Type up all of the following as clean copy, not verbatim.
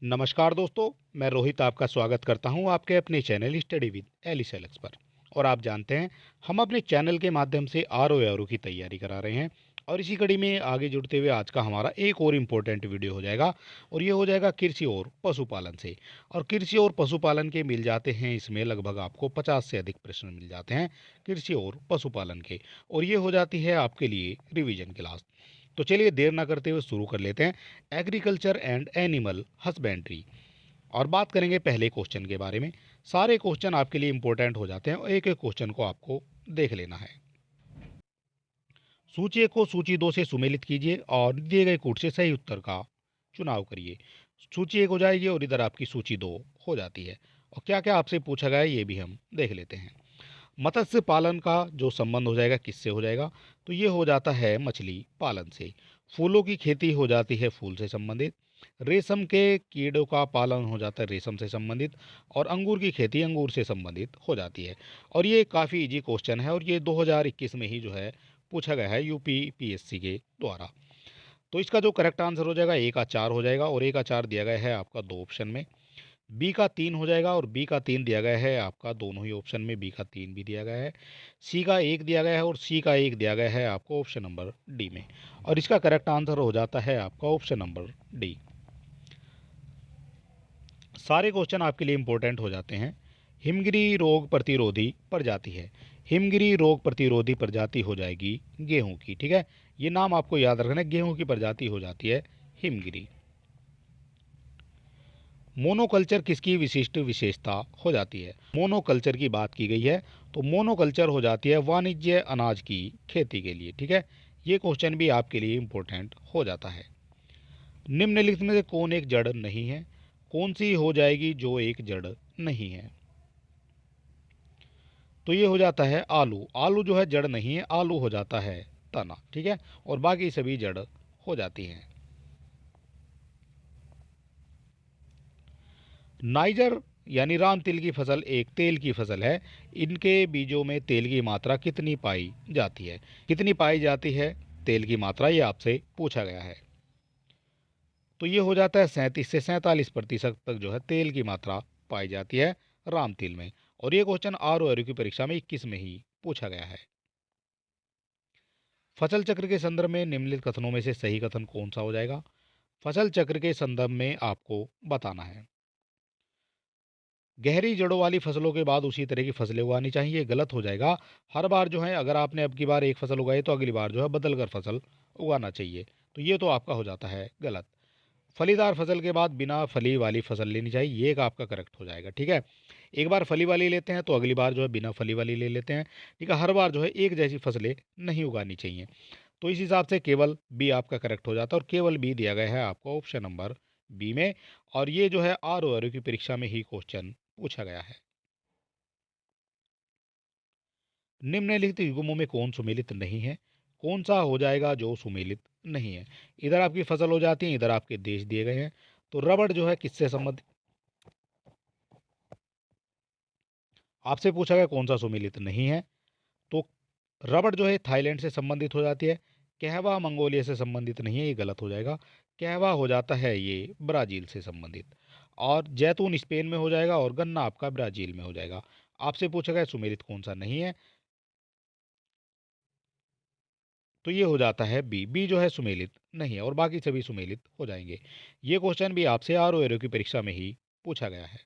नमस्कार दोस्तों, मैं रोहित आपका स्वागत करता हूं आपके अपने channel study with Alice Alex पर। और आप जानते हैं, हम अपने चैनल के माध्यम से आर की तैयारी करा रहे हैं। और इसी कड़ी में आगे जुड़ते हुए आज का हमारा एक और इम्पोर्टेंट वीडियो हो जाएगा। और ये हो जाएगा कृषि और पशुपालन से। और कृषि और पशुपालन के मिल जाते हैं, इसमें लगभग आपको 50 से अधिक प्रश्न मिल जाते हैं कृषि और पशुपालन के। और ये हो जाती है आपके लिए रिवीजन क्लास। तो चलिए देर ना करते हुए शुरू कर लेते हैं। Agriculture and animal husbandry. और बात करेंगे पहले क्वेश्चन के बारे में। सारे क्वेश्चन आपके लिए इंपॉर्टेंट हो जाते हैं और एक एक क्वेश्चन को आपको देख लेना है। सूची एक को सूची दो से सुमेलित कीजिए और दिए गए कूट से सही उत्तर का चुनाव करिए। सूची एक हो जाएगी और इधर आपकी सूची दो हो जाती है। और क्या क्या आपसे पूछा गया है ये भी हम देख लेते हैं। मत्स्य पालन का जो संबंध हो जाएगा किससे हो जाएगा, तो ये हो जाता है मछली पालन से। फूलों की खेती हो जाती है फूल से संबंधित। रेशम के कीड़ों का पालन हो जाता है रेशम से संबंधित। और अंगूर की खेती अंगूर से संबंधित हो जाती है। और ये काफ़ी इजी क्वेश्चन है और ये 2021 में ही जो है पूछा गया है यूपी पीएससी के द्वारा। तो इसका जो करेक्ट आंसर हो जाएगा ए का 4 हो जाएगा और ए का 4 दिया गया है आपका दो ऑप्शन में। बी का 3 हो जाएगा और बी का 3 दिया गया है आपका दोनों ही ऑप्शन में, बी का 3 भी दिया गया है। सी का 1 दिया गया है और सी का 1 दिया गया है आपको ऑप्शन नंबर डी में। और इसका करेक्ट आंसर हो जाता है आपका ऑप्शन नंबर डी। सारे क्वेश्चन आपके लिए इंपॉर्टेंट हो जाते हैं। हिमगिरी रोग प्रतिरोधी प्रजाति है। हिमगिरी रोग प्रतिरोधी प्रजाति हो जाएगी गेहूं की। ठीक है, ये नाम आपको याद रखना है, गेहूं की प्रजाति हो जाती है हिमगिरी। मोनोकल्चर किसकी विशिष्ट विशेषता हो जाती है। मोनोकल्चर की बात की गई है, तो मोनोकल्चर हो जाती है वाणिज्य अनाज की खेती के लिए। ठीक है, ये क्वेश्चन भी आपके लिए इंपॉर्टेंट हो जाता है। निम्नलिखित में से कौन एक जड़ नहीं है। कौन सी हो जाएगी जो एक जड़ नहीं है, तो ये हो जाता है आलू। आलू जो है जड़ नहीं है, आलू हो जाता है तना। ठीक है, और बाकी सभी जड़ हो जाती हैं। नाइजर यानी राम तिल की फसल एक तेल की फसल है। इनके बीजों में तेल की मात्रा कितनी पाई जाती है। कितनी पाई जाती है तेल की मात्रा, ये आपसे पूछा गया है। तो ये हो जाता है 37 से 47% तक जो है तेल की मात्रा पाई जाती है राम तिल में। और ये क्वेश्चन आर की परीक्षा में 21 में ही पूछा गया है। फसल चक्र के संदर्भ में निम्नलिखित कथनों में से सही कथन कौन सा हो जाएगा। फसल चक्र के संदर्भ में आपको बताना है। गहरी जड़ों वाली फसलों के बाद उसी तरह की फसलें उगानी चाहिए, ये गलत हो जाएगा। हर बार जो है अगर आपने अब की बार एक फसल उगाई तो अगली बार जो है बदल कर फसल उगाना चाहिए, तो ये तो आपका हो जाता है गलत। फलीदार फसल के बाद बिना फली वाली फसल लेनी चाहिए, ये एक आपका करेक्ट हो जाएगा। ठीक है, एक बार फली वाली लेते हैं तो अगली बार जो है बिना फली वाली ले लेते हैं। ठीक है, हर बार जो है एक जैसी फसलें नहीं उगानी चाहिए। तो इस हिसाब से केवल बी आपका करेक्ट हो जाता है और केवल बी दिया गया है आपको ऑप्शन नंबर बी में। और ये जो है आर की परीक्षा में ही क्वेश्चन पूछा गया है। निम्नलिखित युग्मों में कौन सुमेलित नहीं है। कौन सा हो जाएगा जो सुमेलित नहीं है। इधर आपकी फसल हो जाती है, इधर आपके देश दिए गए हैं। तो रबड़ जो है किससे संबंधित, आपसे पूछा गया कौन सा सुमेलित नहीं है। तो रबड़ जो है थाईलैंड से संबंधित हो जाती है। कहवा मंगोलिया से संबंधित नहीं है, ये गलत हो जाएगा। कहवा हो जाता है ये ब्राज़ील से संबंधित। और जैतून स्पेन में हो जाएगा और गन्ना आपका ब्राज़ील में हो जाएगा। आपसे पूछा गया सुमेलित कौन सा नहीं है, तो ये हो जाता है बी। बी जो है सुमेलित नहीं है और बाकी सभी सुमेलित हो जाएंगे। ये क्वेश्चन भी आपसे आर की परीक्षा में ही पूछा गया है।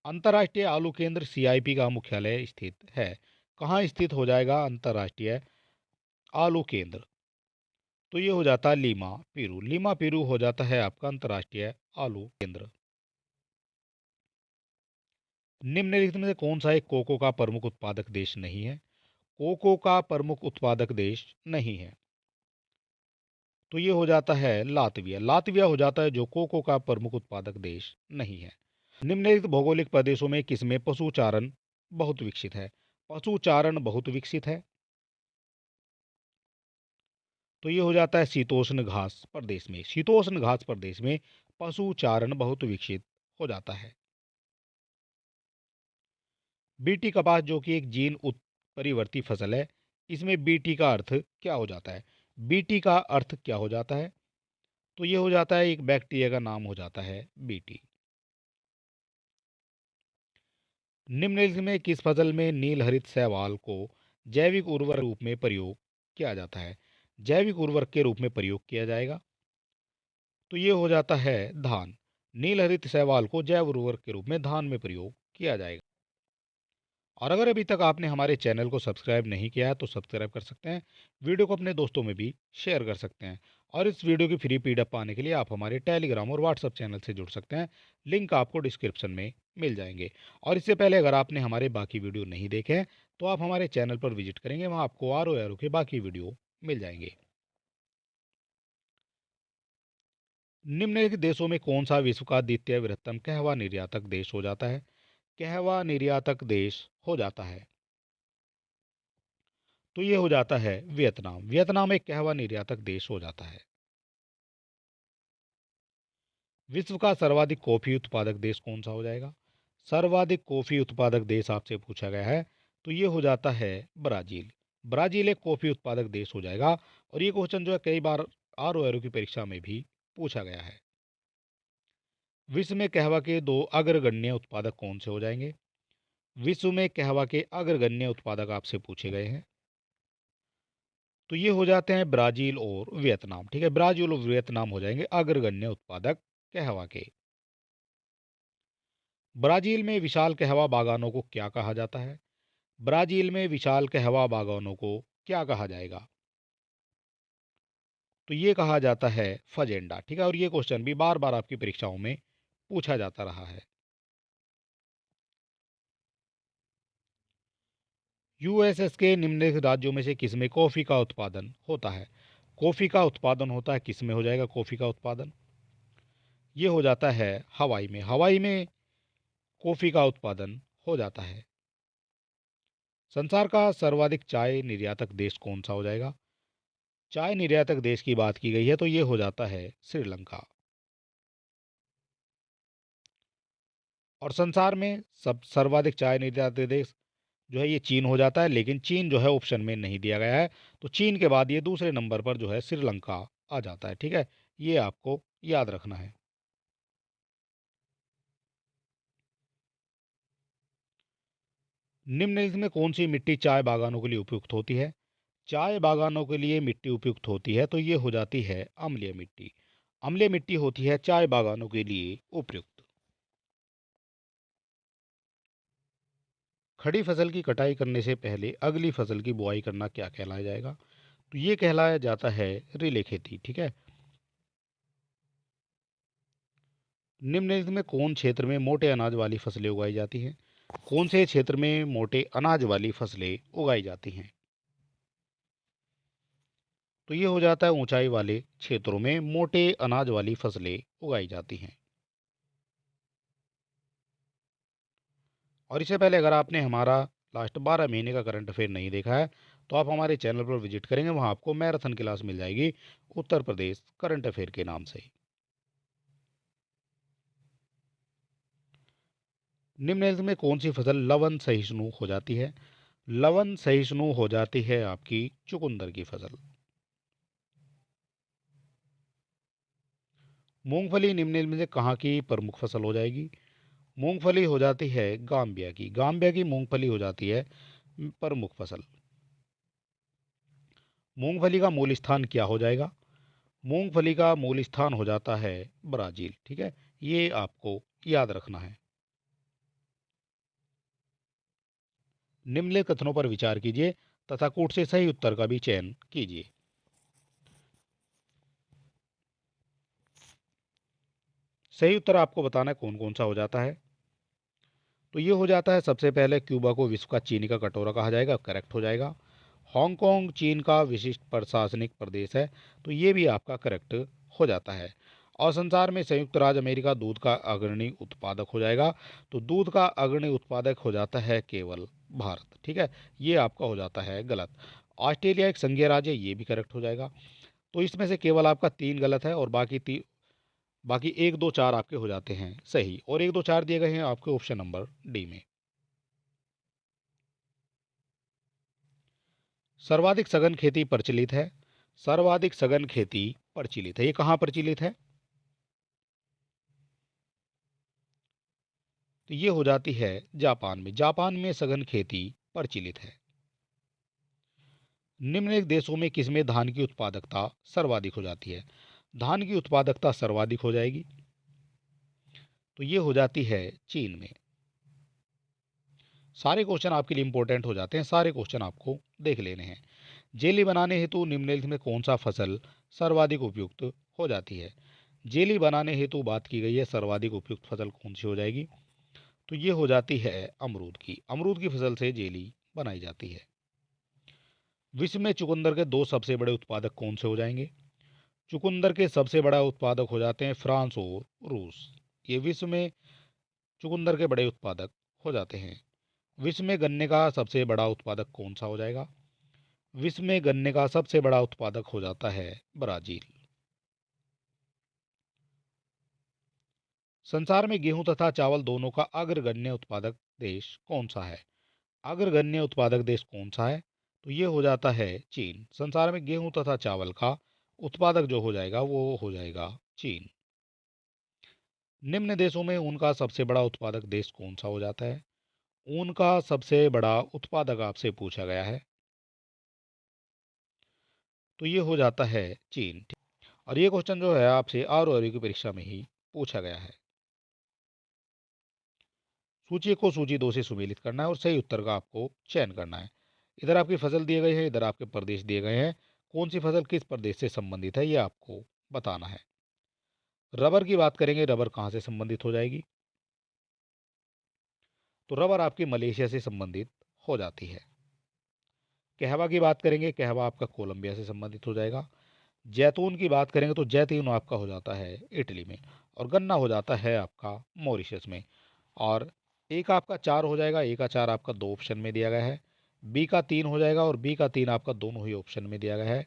अंतर्राष्ट्रीय आलू केंद्र सीआईपी का मुख्यालय स्थित है। कहाँ स्थित हो जाएगा अंतर्राष्ट्रीय आलू केंद्र, तो ये हो जाता है लीमा पेरू। लीमा पेरू हो जाता है आपका अंतर्राष्ट्रीय आलू केंद्र। निम्नलिखित में से कौन सा एक कोको का प्रमुख उत्पादक देश नहीं है। कोको का प्रमुख उत्पादक देश नहीं है, तो ये हो जाता है लातविया। लातविया हो जाता है जो कोको का प्रमुख उत्पादक देश नहीं है। निम्नलिखित भौगोलिक प्रदेशों में किसमें पशुचारण बहुत विकसित है। पशुचारण बहुत विकसित है, तो ये हो जाता है शीतोष्ण घास प्रदेश में। शीतोष्ण घास प्रदेश में पशुचारण बहुत विकसित हो जाता है। बीटी कपास जो कि एक जीन उत्परिवर्ती फसल है, इसमें बीटी का अर्थ क्या हो जाता है। बीटी का अर्थ क्या हो जाता है, तो ये हो जाता है, एक बैक्टीरिया का नाम हो जाता है बीटी। निम्नलिखित में किस फसल में नील हरित शैवाल को जैविक उर्वरक रूप में प्रयोग किया जाता है? जैविक उर्वरक के रूप में प्रयोग किया जाएगा। तो ये हो जाता है धान। नील हरित शैवाल को जैव उर्वरक के रूप में धान में प्रयोग किया जाएगा। और अगर अभी तक आपने हमारे चैनल को सब्सक्राइब नहीं किया है तो सब्सक्राइब कर सकते हैं। वीडियो को अपने दोस्तों में भी शेयर कर सकते हैं। और इस वीडियो की फ्री पीडीएफ पाने के लिए आप हमारे टेलीग्राम और व्हाट्सएप चैनल से जुड़ सकते हैं। लिंक आपको डिस्क्रिप्शन में मिल जाएंगे। और इससे पहले अगर आपने हमारे बाकी वीडियो नहीं देखे हैं तो आप हमारे चैनल पर विजिट करेंगे, वहाँ आपको आर के बाकी वीडियो मिल जाएंगे। निम्नलिखित देशों में कौन सा विश्व का द्वितीय बृहत्तम कहवा निर्यातक देश हो जाता है? कहवा निर्यातक देश हो जाता है, तो ये हो जाता है वियतनाम। वियतनाम एक कहवा निर्यातक देश हो जाता है। विश्व का सर्वाधिक कॉफी उत्पादक देश कौन सा हो जाएगा? सर्वाधिक कॉफी उत्पादक देश आपसे पूछा गया है, तो ये हो जाता है ब्राजील। ब्राजील एक कॉफी उत्पादक देश हो जाएगा। और ये क्वेश्चन जो है कई बार आर की परीक्षा में भी पूछा गया है। विश्व में कहवा के दो अग्रगण्य उत्पादक कौन से हो जाएंगे? विश्व में कहवा के अग्रगण्य उत्पादक आपसे पूछे गए हैं, तो ये हो जाते हैं ब्राजील और वियतनाम। ठीक है, ब्राजील और वियतनाम हो जाएंगे अग्रगण्य उत्पादक कहवा के। ब्राजील में विशाल कहवा बागानों को क्या कहा जाता है? ब्राजील में विशाल कहवा बागानों को क्या कहा जाएगा? तो ये कहा जाता है फजेंडा। ठीक है, और ये क्वेश्चन भी बार बार आपकी परीक्षाओं में पूछा जाता रहा है। यूएसएस के निम्नलिखित राज्यों में से किसमें कॉफी का उत्पादन होता है? कॉफी का उत्पादन होता है, किसमें हो जाएगा कॉफी का उत्पादन? ये हो जाता है हवाई में। हवाई में कॉफी का उत्पादन हो जाता है। संसार का सर्वाधिक चाय निर्यातक देश कौन सा हो जाएगा? चाय निर्यातक देश की बात की गई है, तो ये हो जाता है श्रीलंका। और संसार में सब सर्वाधिक चाय निर्यातक देश जो है ये चीन हो जाता है, लेकिन चीन जो है ऑप्शन में नहीं दिया गया है। तो चीन के बाद ये दूसरे नंबर पर जो है श्रीलंका आ जाता है। ठीक है, ये आपको याद रखना है। निम्नलिखित में कौन सी मिट्टी चाय बागानों के लिए उपयुक्त होती है? चाय बागानों के लिए मिट्टी उपयुक्त होती है, तो ये हो जाती है अम्लीय मिट्टी। अम्लीय मिट्टी होती है चाय बागानों के लिए उपयुक्त। खड़ी फसल की कटाई करने से पहले अगली फसल की बुआई करना क्या कहलाया जाएगा? तो ये कहलाया जाता है रिले खेती। ठीक है, निम्नलिखित में कौन क्षेत्र में मोटे अनाज वाली फसलें उगाई जाती हैं? कौन से क्षेत्र में मोटे अनाज वाली फसलें उगाई जाती हैं? तो ये हो जाता है ऊंचाई वाले क्षेत्रों में मोटे अनाज वाली फसलें उगाई जाती हैं। और इससे पहले अगर आपने हमारा लास्ट 12 महीने का करंट अफेयर नहीं देखा है तो आप हमारे चैनल पर विजिट करेंगे, वहाँ आपको मैराथन क्लास मिल जाएगी उत्तर प्रदेश करंट अफेयर के नाम से। निम्नलिखित में कौन सी फसल लवन सहिष्णु हो जाती है? लवन सहिष्णु हो जाती है आपकी चुकंदर की फसल। मूंगफली निम्नलिखित में से कहाँ की प्रमुख फसल हो जाएगी? मूंगफली हो जाती है गाम्बिया की। गाम्बिया की मूंगफली हो जाती है प्रमुख फसल। मूंगफली का मूल स्थान क्या हो जाएगा? मूंगफली का मूल स्थान हो जाता है ब्राजील। ठीक है, ये आपको याद रखना है। निम्नलिखित कथनों पर विचार कीजिए तथा कूट से सही उत्तर का भी चयन कीजिए। सही उत्तर आपको बताना है कौन कौन सा हो जाता है। तो ये हो जाता है सबसे पहले क्यूबा को विश्व का चीनी का कटोरा कहा जाएगा, करेक्ट हो जाएगा। हांगकांग चीन का विशिष्ट प्रशासनिक प्रदेश है, तो ये भी आपका करेक्ट हो जाता है। और संसार में संयुक्त राज्य अमेरिका दूध का अग्रणी उत्पादक हो जाएगा, तो दूध का अग्रणी उत्पादक हो जाता है केवल भारत। ठीक है, ये आपका हो जाता है गलत। ऑस्ट्रेलिया एक संघीय राज्य है, ये भी करेक्ट हो जाएगा। तो इसमें से केवल आपका 3 गलत है और बाकी 1 2 4 आपके हो जाते हैं सही, और 1 2 4 दिए गए हैं आपके ऑप्शन नंबर डी में। सर्वाधिक सघन खेती प्रचलित है, सर्वाधिक सघन खेती प्रचलित है, ये कहाँ प्रचलित है? तो ये हो जाती है जापान में। जापान में सघन खेती प्रचलित है। निम्नलिखित देशों में किसमें धान की उत्पादकता सर्वाधिक हो जाती है? धान की उत्पादकता सर्वाधिक हो जाएगी, तो ये हो जाती है चीन में। सारे क्वेश्चन आपके लिए इंपॉर्टेंट हो जाते हैं, सारे क्वेश्चन आपको देख लेने हैं। जेली बनाने हेतु निम्नलिखित में कौन सा फसल सर्वाधिक उपयुक्त हो जाती है? जेली बनाने हेतु बात की गई है, सर्वाधिक उपयुक्त फसल कौन सी हो जाएगी? तो ये हो जाती है अमरूद की। अमरूद की फसल से जेली बनाई जाती है। विश्व में चुकंदर के दो सबसे बड़े उत्पादक कौन से हो जाएंगे? चुकंदर के सबसे बड़ा उत्पादक हो जाते हैं फ्रांस और रूस। ये विश्व में चुकंदर के बड़े उत्पादक हो जाते हैं। विश्व में गन्ने का सबसे बड़ा उत्पादक कौन सा हो जाएगा? विश्व में गन्ने का सबसे बड़ा उत्पादक हो जाता है ब्राजील। संसार में गेहूं तथा चावल दोनों का अग्रगण्य उत्पादक देश कौन सा है? अग्रगण्य उत्पादक देश कौन सा है? तो ये हो जाता है चीन। संसार में गेहूं तथा चावल का उत्पादक जो हो जाएगा वो हो जाएगा चीन। निम्न देशों में ऊन का सबसे बड़ा उत्पादक देश कौन सा हो जाता है? ऊन का सबसे बड़ा उत्पादक आपसे पूछा गया है, तो ये हो जाता है चीन। और ये क्वेश्चन जो है आपसे आर की परीक्षा में ही पूछा गया है। सूची को सूची दो से सुमेलित करना है और सही उत्तर का आपको चयन करना है। इधर आपकी फसल दिए गए हैं, इधर आपके प्रदेश दिए गए हैं। कौन सी फसल किस प्रदेश से संबंधित है ये आपको बताना है। रबर की बात करेंगे, रबर कहाँ से संबंधित हो जाएगी? तो रबर आपकी मलेशिया से संबंधित हो जाती है। कहवा की बात करेंगे, कहवा आपका कोलंबिया से संबंधित हो जाएगा। जैतून की बात करेंगे तो जैतून आपका हो जाता है इटली में। और गन्ना हो जाता है आपका मॉरिशस में। और ए का आपका 4 हो जाएगा, ए का 4 आपका दो ऑप्शन में दिया गया है। बी का 3 हो जाएगा और बी का 3 आपका दोनों ही ऑप्शन में दिया गया है।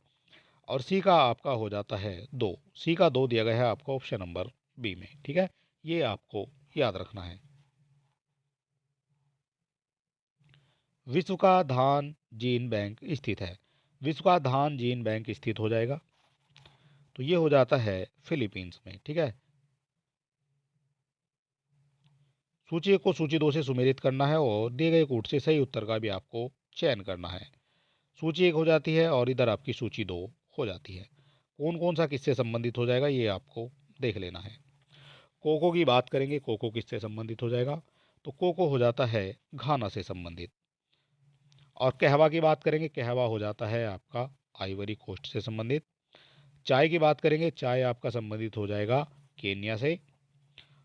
और सी का आपका हो जाता है 2, सी का 2 दिया गया है आपका ऑप्शन नंबर बी में। ठीक है, ये आपको याद रखना है। विश्व का धान जीन बैंक स्थित है। विश्व का धान जीन बैंक स्थित हो जाएगा, तो ये हो जाता है फिलीपींस में। ठीक है, सूची एक को सूची दो से सुमेलित करना है और दिए गए कूट से सही उत्तर का भी आपको चयन करना है। सूची एक हो जाती है और इधर आपकी सूची दो हो जाती है। कौन कौन सा किससे संबंधित हो जाएगा ये आपको देख लेना है। कोको की बात करेंगे, कोको किससे संबंधित हो जाएगा? तो कोको हो जाता है घाना से संबंधित। और कहवा की बात करेंगे, कहवा हो जाता है आपका आइवरी कोस्ट से संबंधित। चाय की बात करेंगे, चाय आपका संबंधित हो जाएगा केन्या से।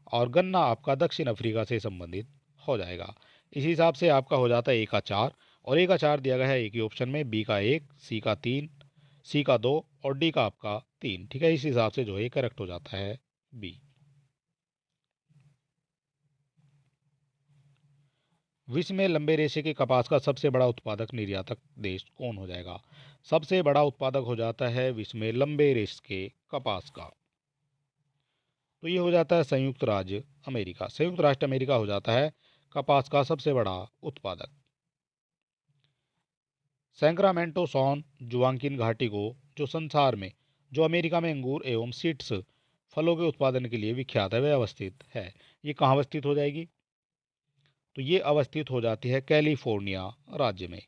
और गन्ना आपका दक्षिण अफ्रीका से संबंधित हो जाएगा। इस हिसाब से आपका हो जाता है ए का 4 और ए का 4 दिया गया है एक ही ऑप्शन में, बी का 1, सी का 3, सी का 2 और डी का आपका 3। ठीक है, इस हिसाब से जो है करेक्ट हो जाता है बी। विश्व में लंबे रेशे के कपास का सबसे बड़ा उत्पादक निर्यातक देश कौन हो जाएगा? सबसे बड़ा उत्पादक हो जाता है विश्व में लंबे रेशे के कपास का, तो ये हो जाता है संयुक्त राज्य अमेरिका। संयुक्त राष्ट्र अमेरिका हो जाता है कपास का सबसे बड़ा उत्पादक। सैक्रामेंटो सॉन जुआंकिन घाटी को जो संसार में जो अमेरिका में अंगूर एवं सीड्स फलों के उत्पादन के लिए विख्यात है वह अवस्थित है। ये कहाँ अवस्थित हो जाएगी? तो ये अवस्थित हो जाती है कैलिफोर्निया राज्य में।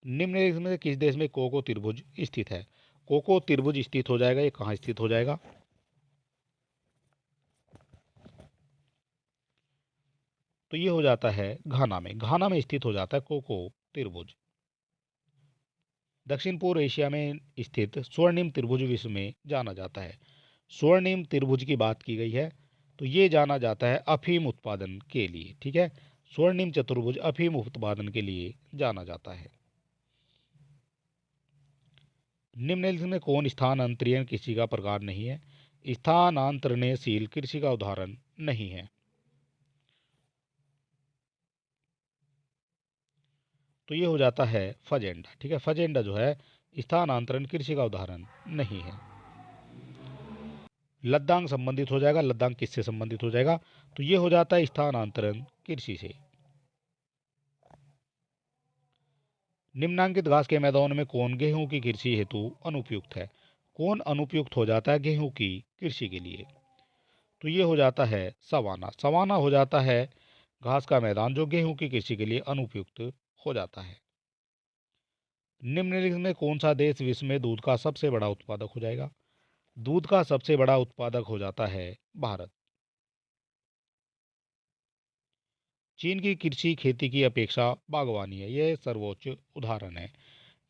निम्नलिखित में से किस देश में कोको त्रिभुज स्थित है? कोको त्रिभुज स्थित हो जाएगा, ये कहाँ स्थित हो जाएगा? तो ये हो जाता है घाना में। घाना में स्थित हो जाता है कोको त्रिभुज। दक्षिण पूर्व एशिया में स्थित स्वर्णिम त्रिभुज विश्व में जाना जाता है। स्वर्णिम त्रिभुज की बात की गई है, तो ये जाना जाता है अफीम उत्पादन के लिए। ठीक है, स्वर्णिम चतुर्भुज अफीम उत्पादन के लिए जाना जाता है। निम्नलिखित में कौन स्थानांतरण कृषि का प्रकार नहीं है? स्थानांतरणशील कृषि का उदाहरण नहीं है, तो ये हो जाता है फजेंडा। ठीक है, फजेंडा जो है स्थानांतरण कृषि का उदाहरण नहीं है। लद्दाख संबंधित हो जाएगा, लद्दाख किससे संबंधित हो जाएगा? तो ये हो जाता है स्थानांतरण कृषि से। निम्नांकित घास के मैदान में कौन गेहूं की कृषि हेतु अनुपयुक्त है? कौन अनुपयुक्त हो जाता है गेहूं की कृषि के लिए? तो ये हो जाता है सवाना। सवाना हो जाता है घास का मैदान जो गेहूं की कृषि के लिए अनुपयुक्त हो जाता है। निम्नलिखित में कौन सा देश विश्व में दूध का सबसे बड़ा उत्पादक हो जाएगा? दूध का सबसे बड़ा उत्पादक हो जाता है भारत। चीन की कृषि खेती की अपेक्षा बागवानी है, यह सर्वोच्च उदाहरण है।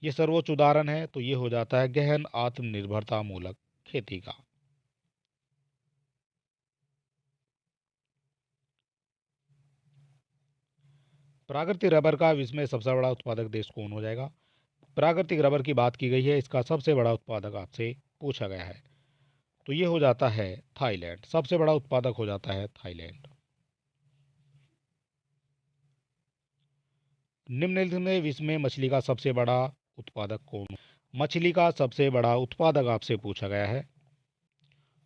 ये सर्वोच्च उदाहरण है तो ये हो जाता है गहन आत्मनिर्भरता मूलक खेती का। प्राकृतिक रबर का विश्व में सबसे बड़ा उत्पादक देश कौन हो जाएगा? प्राकृतिक रबर की बात की गई है, इसका सबसे बड़ा उत्पादक आपसे पूछा गया है तो ये हो जाता है थाईलैंड। सबसे बड़ा उत्पादक हो जाता है थाईलैंड। निम्नलिखित में विश्व में मछली का सबसे बड़ा उत्पादक कौन? मछली का सबसे बड़ा उत्पादक आपसे पूछा गया है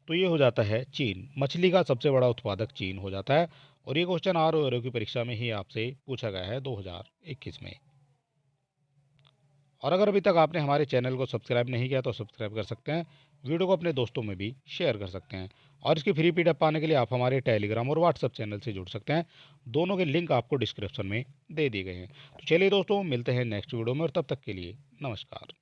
तो ये हो जाता है चीन। मछली का सबसे बड़ा उत्पादक चीन हो जाता है। और ये क्वेश्चन आर की परीक्षा में ही आपसे पूछा गया है 2021 में। और अगर अभी तक आपने हमारे चैनल को सब्सक्राइब नहीं किया तो सब्सक्राइब कर सकते हैं। वीडियो को अपने दोस्तों में भी शेयर कर सकते हैं। और इसकी फ्री पीडीएफ पाने के लिए आप हमारे टेलीग्राम और व्हाट्सएप चैनल से जुड़ सकते हैं। दोनों के लिंक आपको डिस्क्रिप्शन में दे दिए गए हैं। तो चलिए दोस्तों, मिलते हैं नेक्स्ट वीडियो में और तब तक के लिए नमस्कार।